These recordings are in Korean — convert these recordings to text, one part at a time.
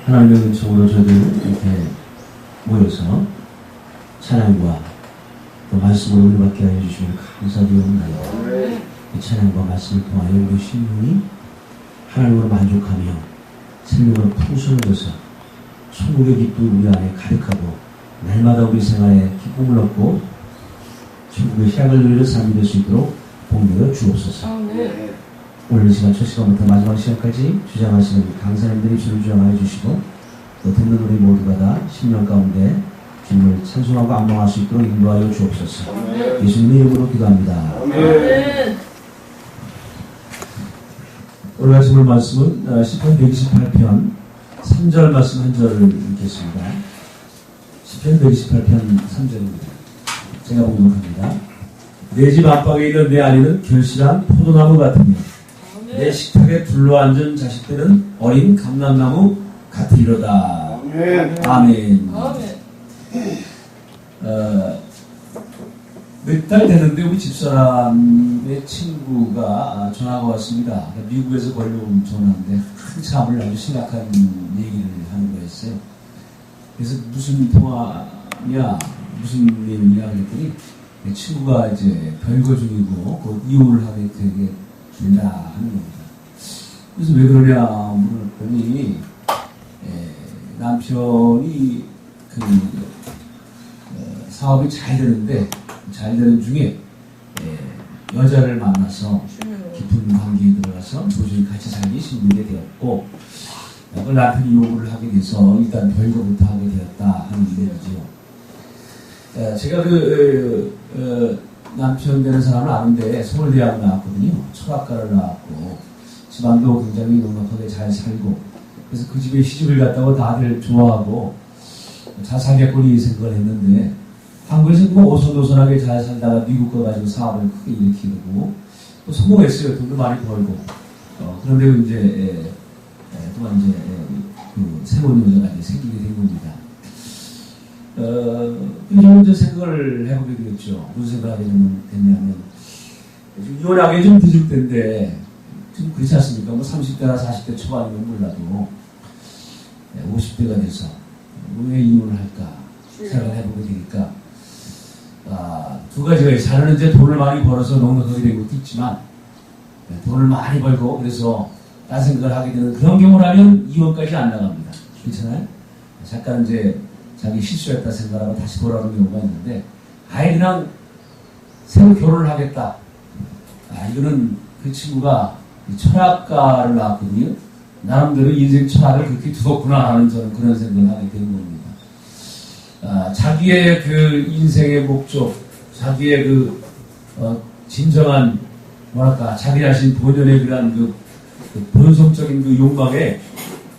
하나님의 은총으로 저희들 이렇게 모여서 찬양과 또 말씀으로 은혜받게 하여 주시면 감사드리옵나이다. 이 찬양과 말씀을 통하여 우리 심령이 하나님으로 만족하며 생명으로 풍성해져서 천국의 기쁨이 우리 안에 가득하고 날마다 우리 생활에 기쁨을 얻고 천국의 희락을 누리는 삶이 될 수 있도록 복되어 주옵소서. 오늘 이 시간 첫 시간부터 마지막 시간까지 주장하시는 강사님들이 주를 주장하여 주시고 또 듣는 우리 모두가 다 심령 가운데 주님을 찬송하고 안망할 수 있도록 인도하여 주옵소서. 예수님의 이름으로 기도합니다. 오늘 말씀을 말씀은 시편 128편 3절 말씀 한 절을 읽겠습니다. 시편 128편 3절입니다. 제가 봉독합니다. 내 집 안방에 있는 내 아내는 결실한 포도나무 같으며 내 식탁에 둘러앉은 자식들은 어린 감람나무 같으리로다. 아멘. 몇 달 됐는데 우리 집사람의 친구가 전화가 왔습니다. 미국에서 걸려온 전화인데 한참을 아주 심각한 얘기를 하는 거였어요. 그래서 무슨 통화냐, 무슨 일이냐 그랬더니 내 친구가 이제 별거 중이고 곧 이혼을 하게 되게 된다 하는 겁니다. 그래서 왜 그러냐 물었더니 남편이 사업이 잘 되는데 잘 되는 중에 여자를 만나서 깊은 관계에 들어가서 도저히 같이 살기 힘들게 되었고 그걸 남편이 요구를 하게 돼서 일단 별거부터 하게 되었다 하는 얘기죠. 제가 남편 되는 사람을 아는데 서울대학 나왔거든요. 철학과를 나왔고 집안도 굉장히 넉넉하게 잘 살고 그래서 그 집에 시집을 갔다고 다들 좋아하고 잘 살겠거니 생각을 했는데 한국에서 뭐 오손도손하게 잘 살다가 미국 가가지고 사업을 크게 일으키고 또 성공했어요. 돈도 많이 벌고 그런데 이제 또한 이제 그 새로운 여자가 이제 생기게 된 겁니다. 좀 이제 생각을 해보게 되겠죠. 무슨 생각을 하게 됐냐면 이혼하기 좀 늦을 때인데 좀 그렇지 않습니까? 뭐 30대나 40대 초반이면 몰라도 50대가 돼서 왜 이혼을 할까 생각을 해보게 되니까 두 가지가 있어요. 하나는 이제 돈을 많이 벌어서 넉넉하게 된 것도 있지만 돈을 많이 벌고 그래서 딴 생각을 하게 되는 그런 경우라면 이혼까지 안 나갑니다. 그렇잖아요? 잠깐 이제 자기 실수했다 생각하고 다시 돌아오는 경우가 있는데 아예 그냥 새로 결혼을 하겠다. 이거는 그 친구가 철학가를 나왔거든요. 나름대로 인생 철학을 그렇게 두었구나 하는 저는 그런 생각을 하게 되는 겁니다. 자기의 그 인생의 목적, 자기의 진정한 뭐랄까 자기 자신 본연의 그런 그 본성적인 그 욕망에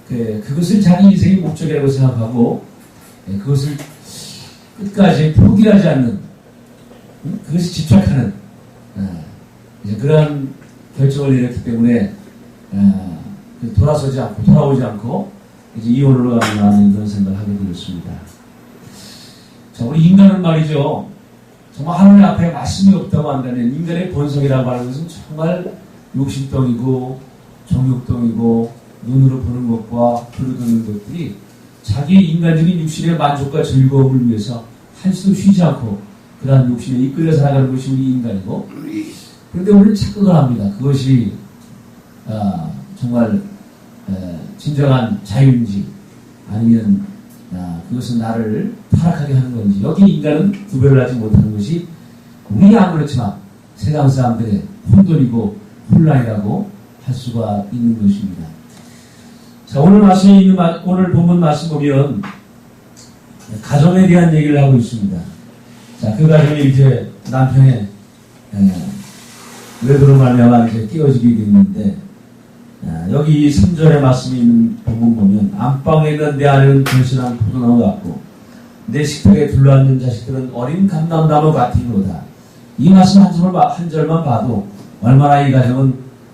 그것을 자기 인생의 목적이라고 생각하고 그것을 끝까지 포기하지 않는 그것이 집착하는 이제 그런 결정을 내렸기 때문에 돌아오지 않고 이제 이혼으로 가는 그런 생각을 하게 되었습니다. 자, 우리 인간은 말이죠. 정말 하나님 앞에 말씀이 없다고 한다면 인간의 본성이라고 하는 것은 정말 욕심덩이고 정욕덩이고 눈으로 보는 것과 귀로 듣는 것들이 자기의 인간적인 육신의 만족과 즐거움을 위해서 한시도 쉬지 않고 그러한 욕심에 이끌려 살아가는 것이 우리 인간이고 그런데 우리는 착각을 합니다. 그것이 정말 진정한 자유인지 아니면 그것은 나를 타락하게 하는 건지 여기 인간은 구별을 하지 못하는 것이 우리 안 그렇지만 세상 사람들의 혼돈이고 혼란이라고 할 수가 있는 것입니다. 자, 오늘 본문 말씀 보면 가정에 대한 얘기를 하고 있습니다. 자, 그 가정이 이제 남편의 외도로 말미암아 이제 깨어지게 되는데 여기 3절의 말씀이 있는 본문 보면 안방에 있는 내 아내는 결실한 포도나무 같고 내 식탁에 둘러앉은 자식들은 어린 감람나무 같으로다. 이 말씀 한 절만 봐도 얼마나 이 가정은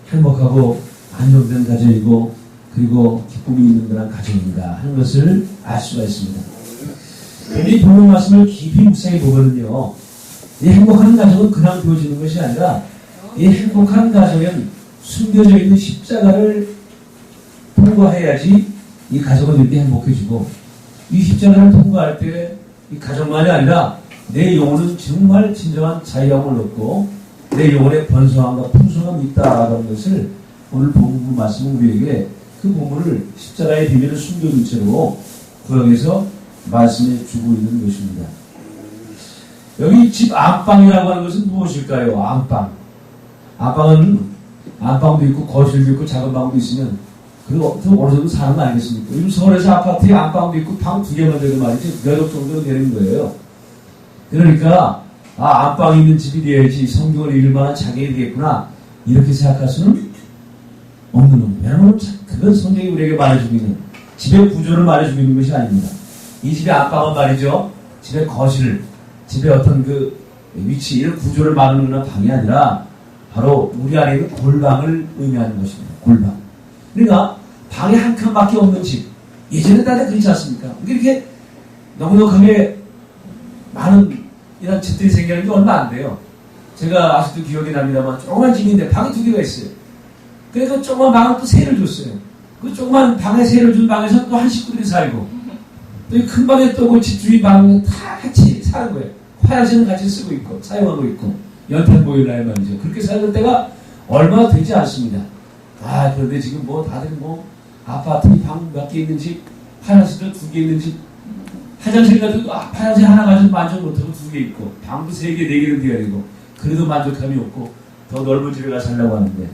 행복하고 안정된 가정이고 그리고 기쁨이 있는 그런 가정인가 하는 것을 알 수가 있습니다. 그런데 이 본문 말씀을 깊이 묵상해 보거든요. 이 행복한 가정은 그냥 되어지는 것이 아니라 이 행복한 가정은 숨겨져 있는 십자가를 통과해야지 이 가정은 이렇게 행복해지고, 이 십자가를 통과할 때 이 가정만이 아니라 내 영혼은 정말 진정한 자유함을 얻고 내 영혼의 번성함과 풍성함이 있다라는 것을 오늘 본문 말씀은 우리에게 그 본문을 십자가의 비밀을 숨겨둔 채로 구약에서 말씀해 주고 있는 것입니다. 여기 집 안방이라고 하는 것은 무엇일까요? 안방. 안방도 있고 거실도 있고 작은 방도 있으면 그리고 어느 정도 사는 거 아니겠습니까? 요즘 서울에서 아파트에 안방도 있고 방 2개만 되는 말이지 몇억 정도 되는 거예요. 그러니까 안방이 있는 집이 되어야지 성경을 읽을 만한 자격이 되겠구나 이렇게 생각할 수는 없는 겁니다. 왜냐하면 그건 성경이 우리에게 말해주고 있는 집의 구조를 말해주고 있는 것이 아닙니다. 이 집의 안방은 말이죠. 집의 거실, 집의 어떤 그 위치 이런 구조를 말하는 방이 아니라 바로 우리 안에 있는 골방을 의미하는 것입니다. 골방. 그러니까 방에 한 칸밖에 없는 집. 예전에 다들 그렇지 않습니까? 이렇게 넉넉하게 많은 이런 집들이 생기는 게 얼마 안 돼요. 제가 아직도 기억이 납니다만 조그만 집인데 방이 2개가 있어요. 그래서 조그만 방을 또 세를 줬어요. 그 조그만 방에 세를 준 방에서 또 한 식구들이 살고 또 큰 방에 또 그 집주인 방에 다 같이 사는 거예요. 화장실은 같이 쓰고 있고 사용하고 있고 연탄 보일러에 말이죠. 그렇게 살던 때가 얼마 되지 않습니다. 그런데 지금 다들 아파트 방 몇 개 있는 집, 화장실도 2개 있는 집, 화장실 가지고 화장실 하나 가지고 만족 못하고 2개 있고, 방도 3개, 4개는 되어야 되고, 그래도 만족함이 없고, 더 넓은 집에 가서 살려고 하는데,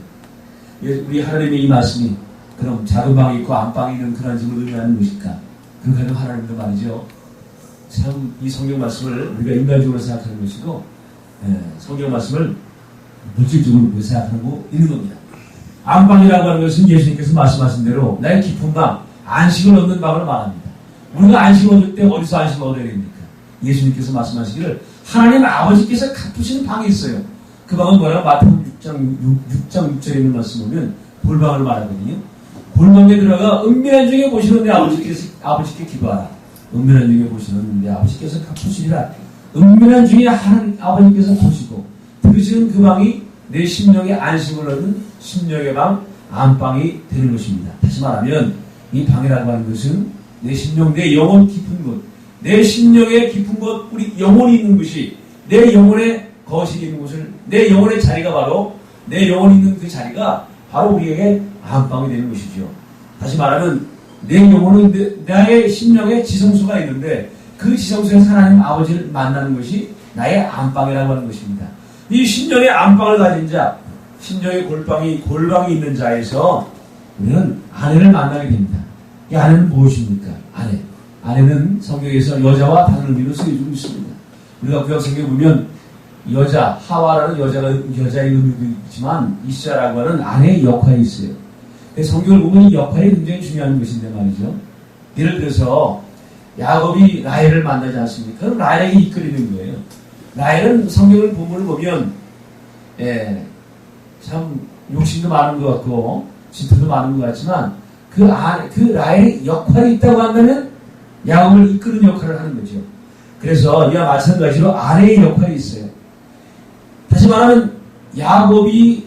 우리 하나님의 이 말씀이, 그럼 작은 방이 있고 안방이 있는 그런 집을 의미하는 것일까? 그렇게 하면 하나님도 말이죠. 참, 이 성경 말씀을 우리가 인간적으로 생각하는 것이고, 성경 말씀을 물질적으로 생각하고 있는 겁니다. 안방이라고 하는 것은 예수님께서 말씀하신 대로 나의 깊은 방, 안식을 얻는 방을 말합니다. 우리가 안식을 얻을 때 어디서 안식을 얻어야 됩니까? 예수님께서 말씀하시기를 하나님 아버지께서 갚으시는 방이 있어요. 그 방은 뭐라고? 마태복음 6장 6절에 있는 말씀 보면 골방을 말하거든요. 골방에 들어가 은밀한 중에 보시는 내 아버지께 기도하라. 은밀한 중에 보시는 내 아버지께서 갚으시리라. 은밀한 중에 하나님 아버지께서 보시고 들으시는 그 방이 내 심령의 안식을 얻는 심령의 방, 안방이 되는 것입니다. 다시 말하면 이 방이라고 하는 것은 내 심령, 내 영혼 깊은 곳, 내 심령의 깊은 곳, 우리 영혼이 있는 곳이 내 영혼의 거실이 있는 곳을 내 영혼의 자리가 바로 내 영혼이 있는 그 자리가 바로 우리에게 안방이 되는 것이죠. 다시 말하면 내 영혼은 나의 심령에 지성소가 있는데 그 지성소에서 하나님 아버지를 만나는 것이 나의 안방이라고 하는 것입니다. 이 심령의 안방을 가진 자, 심령의 골방이 있는 자에서 우리는 아내를 만나게 됩니다. 이 아내는 무엇입니까? 아내는 성경에서 여자와 다른 의미로 쓰여지고 있습니다. 우리가 구약 성경에 보면 여자, 하와라는 여자의 의미도 있지만 이시아라고 하는 아내의 역할이 있어요. 성경을 보면 이 역할이 굉장히 중요한 것인데 말이죠. 예를 들어서 야곱이 라헬을 만나지 않습니까? 그럼 라헬에게 이끌리는 거예요. 라헬은 성경을 본문을 보면 참 욕심도 많은 것 같고 질투도 많은 것 같지만 그 라헬의 역할이 있다고 한다면 야곱을 이끄는 역할을 하는 거죠. 그래서 이와 마찬가지로 아내의 역할이 있어요. 다시 말하면 야곱이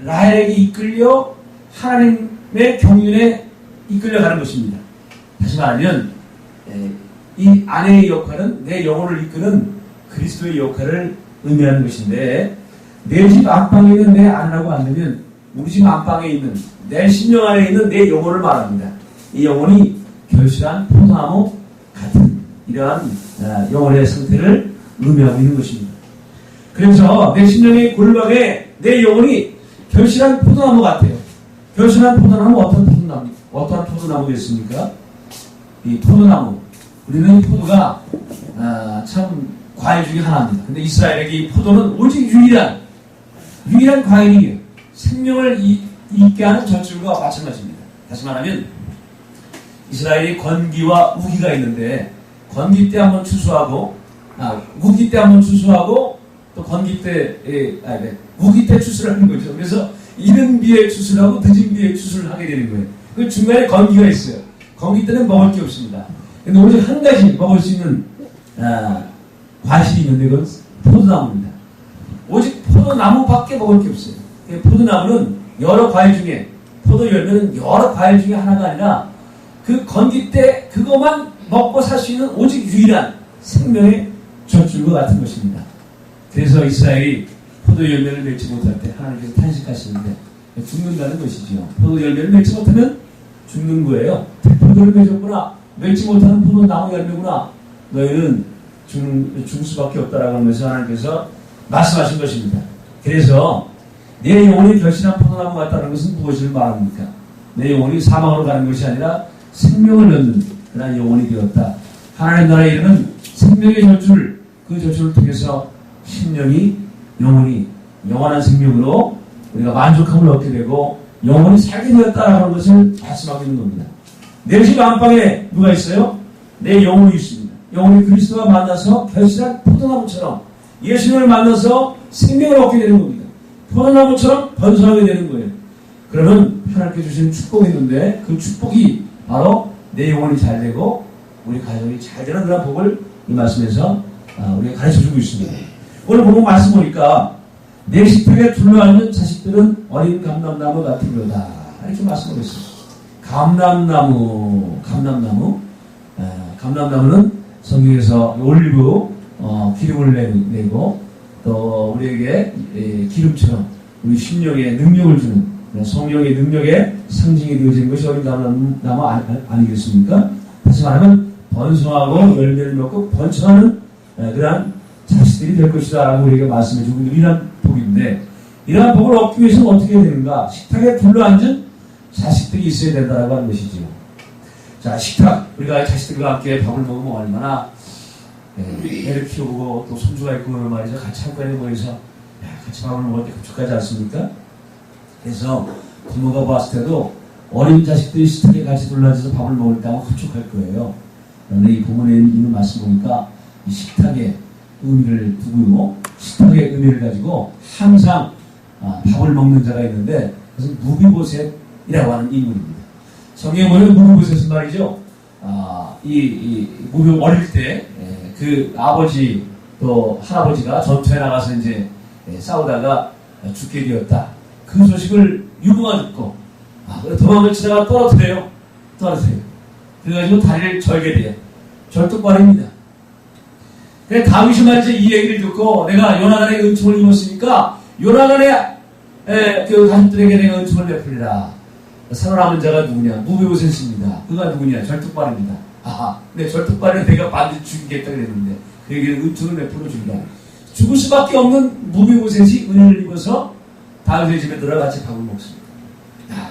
라헬에게 이끌려 하나님의 경륜에 이끌려가는 것입니다. 다시 말하면 이 아내의 역할은 내 영혼을 이끄는 그리스도의 역할을 의미하는 것인데 내 집 안방에 있는 내 아내라고 한다면 우리 집 안방에 있는 내 심령 안에 있는 내 영혼을 말합니다. 이 영혼이 결실한 포도나무 같은 이러한 영혼의 상태를 의미하고 있는 것입니다. 그래서 내 심령의 골방에 내 영혼이 결실한 포도나무 같아요. 결실한 포도나무 어떠한 포도나무겠습니까? 이 포도나무 우리는 이 포도가 참 과일 중에 하나입니다. 근데 이스라엘에게 이 포도는 오직 유일한 과일이에요. 생명을 있게 하는 젖줄과 마찬가지입니다. 다시 말하면 이스라엘이 건기와 우기가 있는데 건기 때 한번 추수하고 우기 때 한번 추수하고 또 건기 때 우기 때 추수를 하는 거죠. 그래서 이른 비에 추수를 하고 늦은 비에 추수를 하게 되는 거예요. 그 중간에 건기가 있어요. 건기 때는 먹을 게 없습니다. 근데 오직 한 가지 먹을 수 있는 과실이 있는데 그건 포도나무입니다. 오직 포도나무밖에 먹을 게 없어요. 포도나무는 여러 과일 중에 포도 열매는 여러 과일 중에 하나가 아니라 그 건기 때 그것만 먹고 살 수 있는 오직 유일한 생명의 젖줄과 같은 것입니다. 그래서 이스라엘이 포도 열매를 맺지 못할 때 하나님께서 탄식하시는데 죽는다는 것이지요. 포도 열매를 맺지 못하면 죽는 거예요. 포도를 맺었구나. 맺지 못하는 포도나무 열매구나. 너희는 죽을 수밖에 없다라고 하면서 하나님께서 말씀하신 것입니다. 그래서 내 영혼이 결실한 포도나무 같다는 것은 무엇을 말합니까? 내 영혼이 사망으로 가는 것이 아니라 생명을 얻는 그런 영혼이 되었다. 하나님 나라에 이르는 생명의 젖줄, 그 젖줄을 통해서 심령이, 영혼이 영원한 생명으로 우리가 만족함을 얻게 되고 영혼이 살게 되었다라는 것을 말씀하고 있는 겁니다. 내 집 안방에 누가 있어요? 내 영혼이 있습니다. 영혼이 그리스도와 만나서 결실한 포도나무처럼 예수님을 만나서 생명을 얻게 되는 겁니다. 포도나무처럼 번성하게 되는 거예요. 그러면 하나님께 주신 축복이 있는데 그 축복이 바로 내 영혼이 잘 되고 우리 가정이 잘 되는 그런 복을 이 말씀에서 우리가 가르쳐주고 있습니다. 오늘 보면 말씀 보니까 내 식탁에 둘러앉는 자식들은 어린 감람나무 같으려다 이렇게 말씀하고 있습니다. 감람나무는 성경에서 올리브 기름을 내고 또 우리에게 기름처럼 우리 심령에 능력을 주는 성령의 능력의 상징이 되어지는 것이 어린 감람나무 아니겠습니까? 다시 말하면 번성하고 열매를 맺고 번성하는 그러한 자식들이 될 것이다 라고 우리에게 말씀해주고 있는 이러한 복인데 이러한 복을 얻기 위해서는 어떻게 해야 되는가? 식탁에 둘러앉은 자식들이 있어야 된다라고 하는 것이지요. 자, 식탁, 우리가 자식들과 함께 밥을 먹으면 얼마나 애를 키워보고 또 손주가 있고 그러면 말이죠. 같이 한꺼번에 모여서 같이 밥을 먹을 때 흡족하지 않습니까? 그래서 부모가 봤을 때도 어린 자식들이 식탁에 같이 둘러앉아서 밥을 먹을 때 아마 흡족할 거예요. 그런데 이 본문에 있는 말씀 보니까 이 식탁에 의미를 두고 식탁의 의미를 가지고 항상 밥을 먹는 자가 있는데 그것은 무비보셋이라고 하는 인물입니다. 성경에 보면 무비보셋은 말이죠. 무비 어릴 때 그 아버지 또 할아버지가 전투에 나가서 이제 싸우다가 죽게 되었다. 그 소식을 유부가 듣고 도망을 치다가 떨어뜨려요. 그래가지고 다리를 절게 돼요. 절뚝발입니다. 그래서 다윗이 말이죠. 이 얘기를 듣고 내가 요나단의 은총을 입었으니까 요나단의 그 가족들에게 내가 은총을 베풀리라. 살아남은 자가 누구냐? 무비보셋입니다. 그가 누구냐? 절뚝발입니다. 네, 절뚝발은 내가 반드시 죽이겠다 그랬는데 그에게는 은총을 베풀어 준다. 죽을 수밖에 없는 무비보셋이 은혜를 입어서 다윗의 집에 들어가 같이 밥을 먹습니다.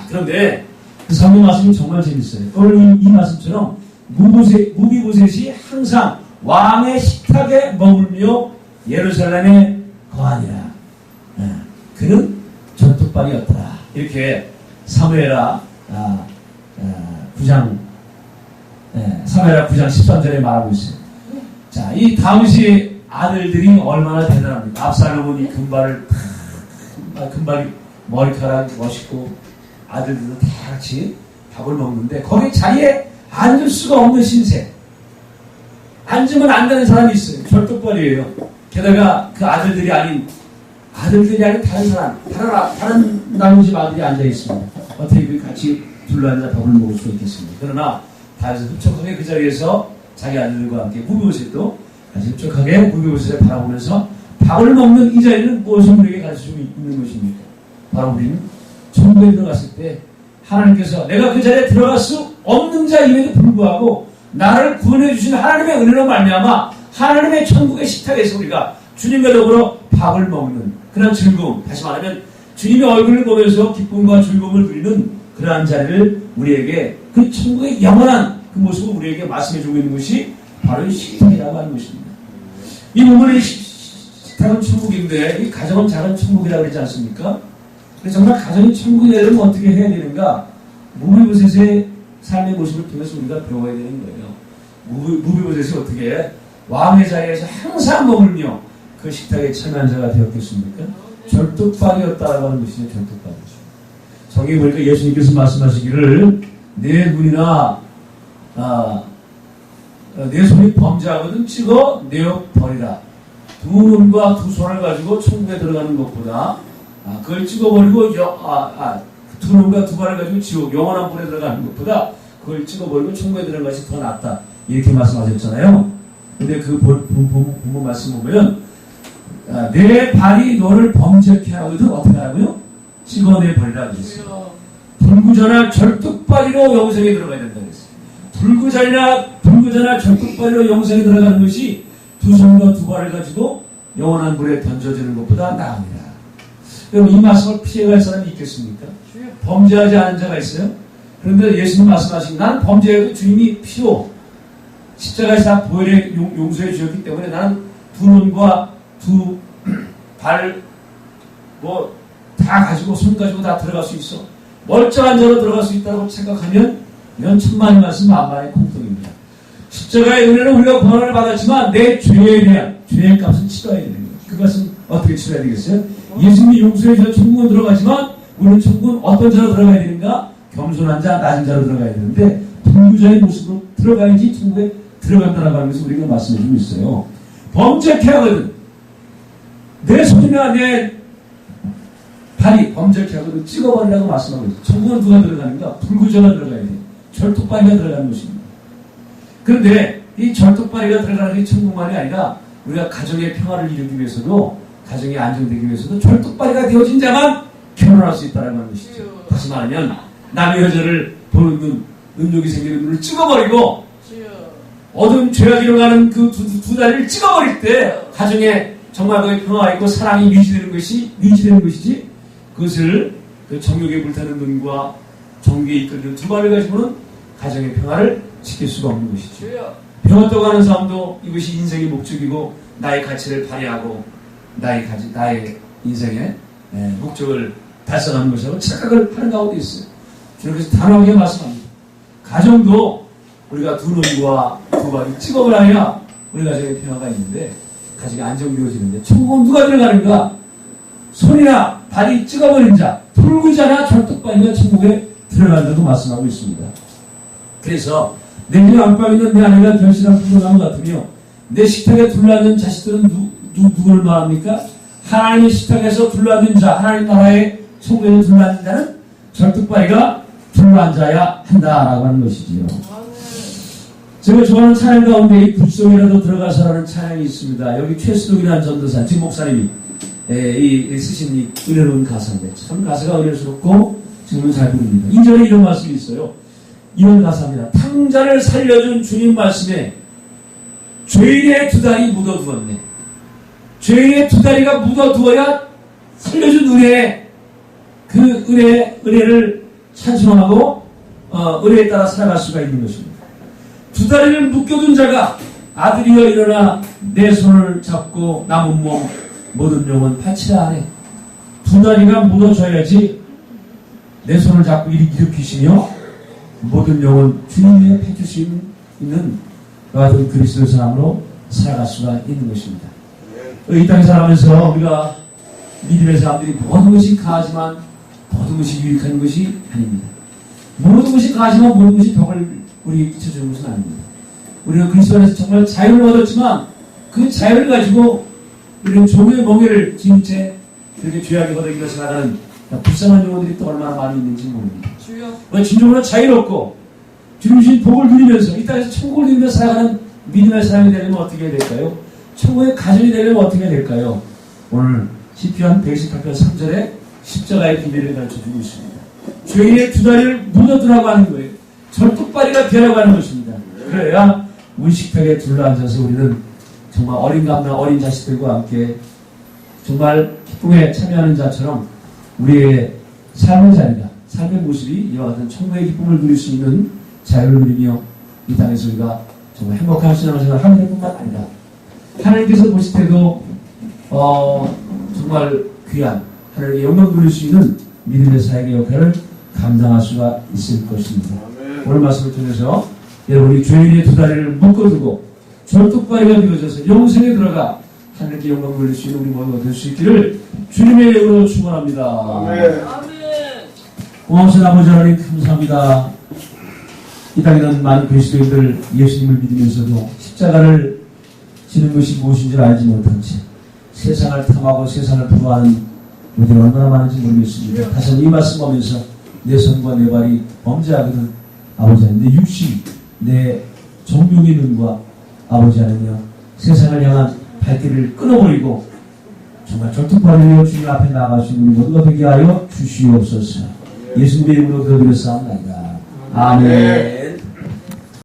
그런데 그 성경 말씀이 정말 재밌어요. 오늘 이 말씀처럼 무비보셋이 항상 왕의 식탁에 머물며 예루살렘에 거하니라. 그는 전투발이었더라. 이렇게 사무엘하 9장 13절에 말하고 있어요. 자, 이 다윗의 아들들이 얼마나 대단합니까? 압살롬은 이 금발이 머리카락 멋있고 아들들도 다 같이 밥을 먹는데 거기 자리에 앉을 수가 없는 신세. 앉으면 안 되는 사람이 있어요. 절뚝발이에요. 게다가 그 아들들이 아닌 다른 사람, 다른 나머지 아들이 앉아 있습니다. 어떻게 같이 둘러앉아 밥을 먹을 수 있겠습니까? 그러나 다윗은 흡족하게 그 자리에서 자기 아들들과 함께 무비보셋도 같이 흡족하게 무비보셋을 바라보면서 밥을 먹는 이 자리는 무엇을 우리에게 가르쳐주고 있는 것입니까? 바로 우리는 천국에 들어갔을 때 하나님께서 내가 그 자리에 들어갈 수 없는 자임에도 불구하고 나를 구원해 주신 하나님의 은혜로 말미암아 하나님의 천국의 식탁에서 우리가 주님과 더불어 밥을 먹는 그런 즐거움, 다시 말하면 주님의 얼굴을 보면서 기쁨과 즐거움을 누리는 그러한 자리를 우리에게 그 천국의 영원한 그 모습을 우리에게 말씀해주고 있는 것이 바로 이 식탁이라고 하는 것입니다. 이 부분의 식탁은 천국인데 이 가정은 작은 천국이라고 그러지 않습니까? 그래서 정말 가정이 천국이 되려면 어떻게 해야 되는가? 무비보셋의 삶의 모습을 통해서 우리가 배워야 되는 거예요. 무비보셋이 어떻게 왕의 자리에서 항상 머물며 그 식탁에 참여한 자가 되었겠습니까? 절뚝발이었다라고 하는 것이죠. 절뚝발이죠. 성경에 보니까 예수님께서 말씀하시기를 내 눈이나 내 손이 범죄하거든 찍어 내어 버리라. 두 눈과 두 손을 가지고 천국에 들어가는 것보다 그걸 찍어버리고 두 눈과 두 발을 가지고 지옥 영원한 불에 들어가는 것보다 그걸 찍어버리고 천국에 들어간 것이 더 낫다. 이렇게 말씀하셨잖아요. 근데 그 본문 말씀 보면 내 발이 너를 범죄케 하거든 어떻게 하라고요? 찍어내버리라 그랬어요. 불구전할 절뚝발이로 영생에 들어가야 된다 그랬어요. 불구전할 절뚝발이로 영생에 들어가는 것이 두 손과 두 발을 가지고 영원한 물에 던져지는 것보다 나습니다. 여러분 이 말씀을 피해갈 사람이 있겠습니까? 범죄하지 않은 자가 있어요? 그런데 예수님 말씀하신 나는 범죄해도 주님이 피로 십자가에서 다 보혈에 용서해 주셨기 때문에 나는 두 눈과 두 발 뭐 다 가지고 손 가지고 다 들어갈 수 있어. 멀쩡한 자로 들어갈 수 있다고 생각하면 이건 천만의 말씀 만만의 콩떡입니다. 십자가의 은혜는 우리가 구원을 받았지만 내 죄에 대한 죄의 값은 치러야 되는 거예요. 그것은 어떻게 치러야 되겠어요? 예수님이 용서해 주셔서 천국은 들어가지만 우리는 천국은 어떤 자로 들어가야 되는가? 겸손한 자, 낮은 자로 들어가야 되는데 불구자의 모습으로 들어가야지 천국에 들어간다라고 하는 것을 우리가 말씀해주고 있어요. 범죄케 하거든 내 손이나 내 발이 범죄케 하거든 찍어버리라고 말씀하고 있어요. 천국은 누가 들어가는가? 불구자가 들어가야 돼요. 절뚝발이가 들어가는 것입니다. 그런데 이 절뚝발이가 들어가는 게 천국만이 아니라 우리가 가정의 평화를 이루기 위해서도 가정이 안정되기 위해서도 절뚝발이가 되어진 자만 결혼할 수 있다는 것이죠. 다시 말하면 남의 여자를 보는 눈, 눈욕이 생기는 눈을 찍어버리고 어두운 죄악이 일어나는 그 두 다리를 찍어버릴 때 가정에 정말 거기 평화가 있고 사랑이 유지되는 것이지 그것을 그 정욕에 불타는 눈과 정욕에 이끌리는 두 발을 가지고는 가정의 평화를 지킬 수가 없는 것이죠. 배웠다고 하는 사람도 이것이 인생의 목적이고 나의 가치를 발휘하고 나의 인생의 목적을 달성하는 것이라고 착각을 하는 가운데 있어요. 저는 그래서 단호하게 말씀합니다. 가정도 우리가 두 눈과 두 발이 찍어버려야 우리 가정의 평화가 있는데 가정이 안정되어지는데 천국은 누가 들어가는가? 손이나 발이 찍어버린 자, 불구자나 절뚝발이가 천국에 들어간다고 말씀하고 있습니다. 그래서 내 집 안방에 있는 내 아내가 결실한 풀나무 같으며 내 식탁에 둘러앉은 자식들은 누구를 말합니까? 하나님의 식탁에서 둘러앉은 자, 하나님 나라의 천국에서 둘러앉은 자는 절뚝발이가 둘러앉아야 한다라고 하는 것이지요. 제가 좋아하는 찬양 가운데 이 불속이라도 들어가서라는 찬양이 있습니다. 여기 최수동이라는 전도사, 지금 목사님이 쓰신 이 은혜로운 가사인데 참 가사가 은혜스럽고 지금은 잘 부릅니다. 2절에 이런 말씀이 있어요. 이런 가사입니다. 탕자를 살려준 주님 말씀에 죄인의 두 다리 묻어두었네. 죄인의 두 다리가 묻어두어야 살려준 은혜에 그 은혜를 찬송하고 은혜에 따라 살아갈 수가 있는 것입니다. 두 다리를 묶여둔 자가 아들이여 일어나 내 손을 잡고 남은 몸 모든 영혼 파치라 하네. 두 다리가 묻어져야지 내 손을 잡고 일으키시며 모든 영혼 주님의 해주심 있는 같은 그리스도의 사람으로 살아갈 수가 있는 것입니다. 이 땅에 살아가면서 우리가 믿음의 사람들이 모든 것이 가하지만 모든 것이 유익한 것이 아닙니다. 모든 것이 가하지만 모든 것이 덕을 우리 잊혀주는 것은 아닙니다. 우리는 그리스도 안에서 정말 자유를 얻었지만 그 자유를 가지고 우리는 종의 멍에를 지은 채 그렇게 죄악의 거덕이면서 나가는 불쌍한 영혼들이 또 얼마나 많이 있는지 모릅니다. 진정으로 자유롭고 주님 주신 복을 누리면서 이 땅에서 천국을 누리면서 살아가는 믿음의 사람이 되려면 어떻게 해야 될까요? 천국의 가정이 되려면 어떻게 해야 될까요? 오늘 시편 118편 3절에 십자가의 비밀을 가르쳐주고 있습니다. 죄인의 두 다리를 묻어두라고 하는 거예요. 절뚝발이가 되라고 하는 것입니다. 그래야 우리 식탁에 둘러앉아서 우리는 정말 어린 감나 어린 자식들과 함께 정말 기쁨에 참여하는 자처럼 우리의 삶의 자리가 삶의 모습이 이와 같은 천국의 기쁨을 누릴 수 있는 자유를 누리며 이 땅에서 우리가 정말 행복한 신앙생활을 하는 뿐만 아니라 하나님께서 보실 때도 정말 귀한 하나님의 영광 누릴 수 있는 믿음의 사역의 역할을 감당할 수가 있을 것입니다. 오늘 말씀을 통해서 여러분이 죄인의 두 다리를 묶어두고 절뚝발이가 되어져서 영생에 들어가 하나님께 영광 돌릴 수 있는 우리 모두가 될 수 있기를 주님의 이름으로 축원합니다. 아멘. 고마우신 아버지 하나님 감사합니다. 이 땅에는 많은 그리스도인들 예수님을 믿으면서도 십자가를 지는 것이 무엇인지 알지 못한 채 세상을 탐하고 세상을 부러워하는 우리들이 얼마나 많은지 모르겠습니다. 다시 이 말씀 보면서 내 손과 내 발이 범죄하거든 아버지 하나님, 내 육신, 내 정욕의 눈과 아버지 하나님, 세상을 향한 발길을 끊어버리고 정말 절뚝발을 주님 앞에 나가시는 우리 모두가 되게 하여 주시옵소서. 예수님의 이름으로 기도드렸사옵나이다. 아멘.